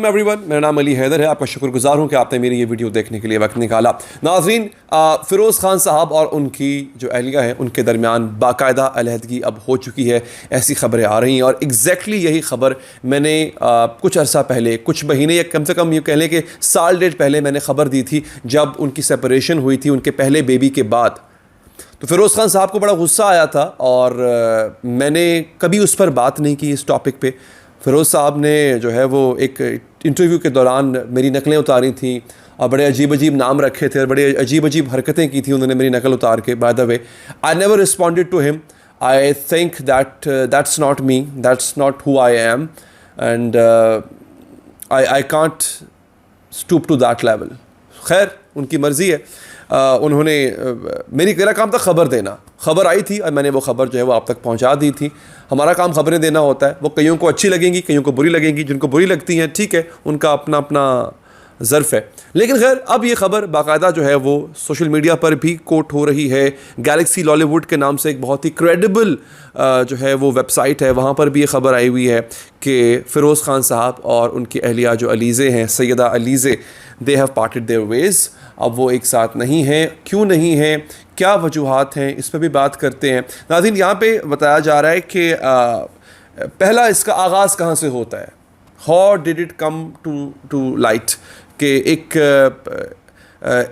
Everyone, मेरा नाम अली हैदर है। आपका शुक्रगुजार हूँ कि आपने मेरी ये वीडियो देखने के लिए वक्त निकाला। नाज़रीन, फ़िरोज़ ख़ान साहब और उनकी जो अहलिया है उनके दरमियान बाकायदा अलहदगी अब हो चुकी है, ऐसी ख़बरें आ रही हैं। और एग्जैक्टली यही ख़बर मैंने कुछ अरसा पहले, कुछ महीने या कम से कम ये कह लें कि साल डेढ़ पहले मैंने ख़बर दी थी, जब उनकी सेपरेशन हुई थी उनके पहले बेबी के बाद। तो फ़िरोज़ ख़ान साहब को बड़ा गुस्सा आया था और मैंने कभी उस पर बात नहीं की इस टॉपिक पे। फ़िरोज़ साहब ने जो है वो एक इंटरव्यू के दौरान मेरी नकलें उतारी थी और बड़े अजीब अजीब नाम रखे थे और बड़े अजीब अजीब हरकतें की थी उन्होंने मेरी नकल उतार के। By the way, I never responded to him. I think that's not me, that's not who I am, and I can't stoop to that level. खैर, उनकी मर्ज़ी है। उन्होंने मेरा काम था ख़बर देना। ख़बर आई थी और मैंने वो ख़बर जो है वो आप तक पहुंचा दी थी। हमारा काम ख़बरें देना होता है। वो कईयों को अच्छी लगेंगी, कईयों को बुरी लगेंगी। जिनको बुरी लगती हैं ठीक है, उनका अपना अपना ज़र्फ़ है। लेकिन खैर, अब ये ख़बर बाकायदा जो है वो सोशल मीडिया पर भी कोट हो रही है। गैलेक्सी लॉलीवुड के नाम से एक बहुत ही क्रेडिबल जो है वो वेबसाइट है, वहाँ पर भी ये ख़बर आई हुई है कि फ़िरोज़ ख़ान साहब और उनकी अहलिया जो अलीज़े हैं, Syeda Alizeh, they have parted their ways. अब वो एक साथ नहीं हैं। क्यों नहीं हैं, क्या वजूहात हैं, इस पर भी बात करते हैं। नाज़रीन, यहाँ पे बताया जा रहा है कि पहला इसका आगाज़ कहाँ से होता है। How did it come to light कि एक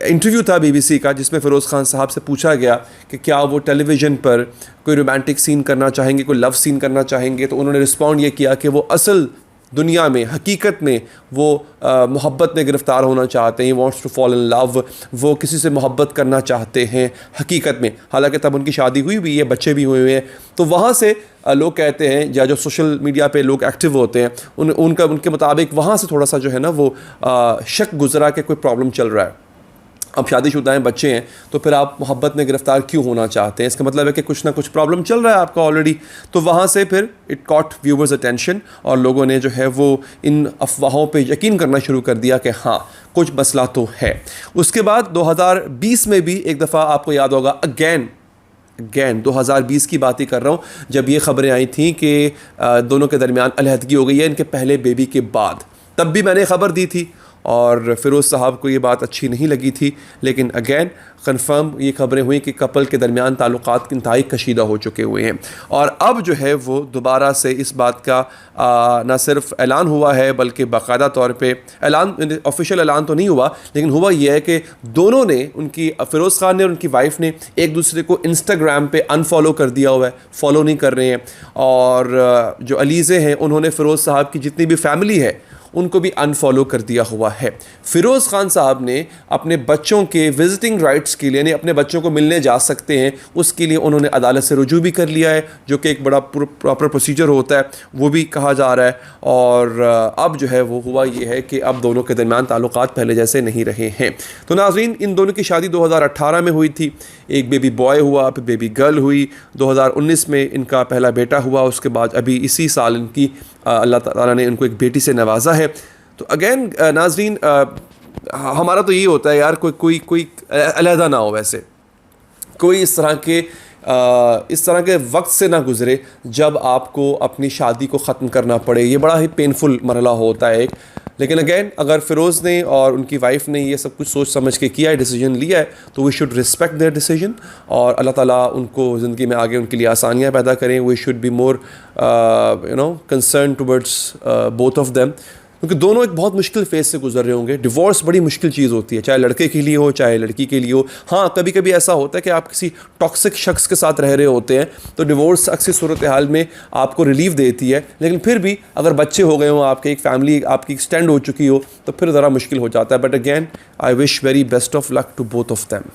इंटरव्यू था BBC का जिसमें फ़िरोज़ ख़ान साहब से पूछा गया कि क्या वो टेलीविज़न पर कोई रोमांटिक सीन करना चाहेंगे, कोई लव सीन करना चाहेंगे। तो उन्होंने रिस्पॉन्ड ये किया कि वो असल दुनिया में, हकीकत में वो मोहब्बत में गिरफ़्तार होना चाहते हैं। Wants to fall in love, वो किसी से मोहब्बत करना चाहते हैं हकीकत में। हालांकि तब उनकी शादी हुई हुई है, बच्चे भी हुए हुए हैं। तो वहाँ से लोग कहते हैं, या जो सोशल मीडिया पे लोग एक्टिव होते हैं उनके मुताबिक वहाँ से थोड़ा सा जो है ना वो शक गुजरा कि कोई प्रॉब्लम चल रहा है। अब शादीशुदा हैं, बच्चे हैं, तो फिर आप मोहब्बत में गिरफ़्तार क्यों होना चाहते हैं? इसका मतलब है कि कुछ ना कुछ प्रॉब्लम चल रहा है आपका ऑलरेडी। तो वहाँ से फिर इट कॉट व्यूवर्स अटेंशन और लोगों ने जो है वो इन अफवाहों पे यकीन करना शुरू कर दिया कि हाँ, कुछ मसला तो है। उसके बाद 2020 में भी एक दफ़ा, आपको याद होगा, अगेन 2020 की बात ही कर रहा हूँ, जब ये ख़बरें आई थी कि दोनों के दरमियान अलहदगी हो गई है इनके पहले बेबी के बाद। तब भी मैंने ख़बर दी थी और फ़िरोज़ साहब को ये बात अच्छी नहीं लगी थी। लेकिन अगेन कंफर्म ये ख़बरें हुई कि कपल के दरमियान ताल्लुकात इंतहाई कशीदा हो चुके हुए हैं। और अब जो है वो दोबारा से इस बात का ना सिर्फ ऐलान हुआ है, बल्कि बाकायदा तौर पे ऐलान, ऑफिशियल ऐलान तो नहीं हुआ, लेकिन हुआ यह है कि दोनों ने, उनकी फ़िरोज़ ख़ान ने और उनकी वाइफ ने, एक दूसरे को इंस्टाग्राम पे अनफॉलो कर दिया हुआ है, फॉलो नहीं कर रहे हैं। और जो अलीज़े हैं उन्होंने फ़िरोज़ साहब की जितनी भी फैमिली है उनको भी अनफॉलो कर दिया हुआ है। फ़िरोज़ ख़ान साहब ने अपने बच्चों के विज़िटिंग राइट्स के लिए, यानी अपने बच्चों को मिलने जा सकते हैं, उसके लिए उन्होंने अदालत से रुजू भी कर लिया है, जो कि एक बड़ा प्रॉपर प्रोसीजर होता है, वो भी कहा जा रहा है। और अब जो है वो हुआ ये है कि अब दोनों के दरमियान ताल्लुकात पहले जैसे नहीं रहे हैं। तो नाज़रीन, इन दोनों की शादी 2018 में हुई थी। एक बेबी बॉय हुआ, फिर बेबी गर्ल हुई। 2019 में इनका पहला बेटा हुआ। उसके बाद अभी इसी साल इनकी अल्लाह ताला ने इनको एक बेटी से नवाजा है। तो अगेन नाज़रीन, हमारा तो यही होता है यार, कोई अलहदा ना हो, वैसे कोई इस तरह के वक्त से ना गुज़रे जब आपको अपनी शादी को ख़त्म करना पड़े। ये बड़ा ही पेनफुल मरहला होता है एक। लेकिन अगेन, अगर फ़िरोज़ ने और उनकी वाइफ ने ये सब कुछ सोच समझ के किया है, डिसीजन लिया है, तो we should respect their decision. और अल्लाह ताला उनको ज़िंदगी में आगे उनके लिए आसानियाँ पैदा करें। We should be more concern towards both of them, क्योंकि दोनों एक बहुत मुश्किल फेज़ से गुजर रहे होंगे। डिवोर्स बड़ी मुश्किल चीज़ होती है, चाहे लड़के के लिए हो चाहे लड़की के लिए हो। हाँ, कभी कभी ऐसा होता है कि आप किसी टॉक्सिक शख्स के साथ रह रहे होते हैं, तो डिवोर्स अक्सर सूरत हाल में आपको रिलीफ देती है। लेकिन फिर भी अगर बच्चे हो गए हों, आपके एक फैमिली आपकी एक्सटेंड हो चुकी हो, तो फिर ज़रा मुश्किल हो जाता है। But again, I wish very best of luck to both of them.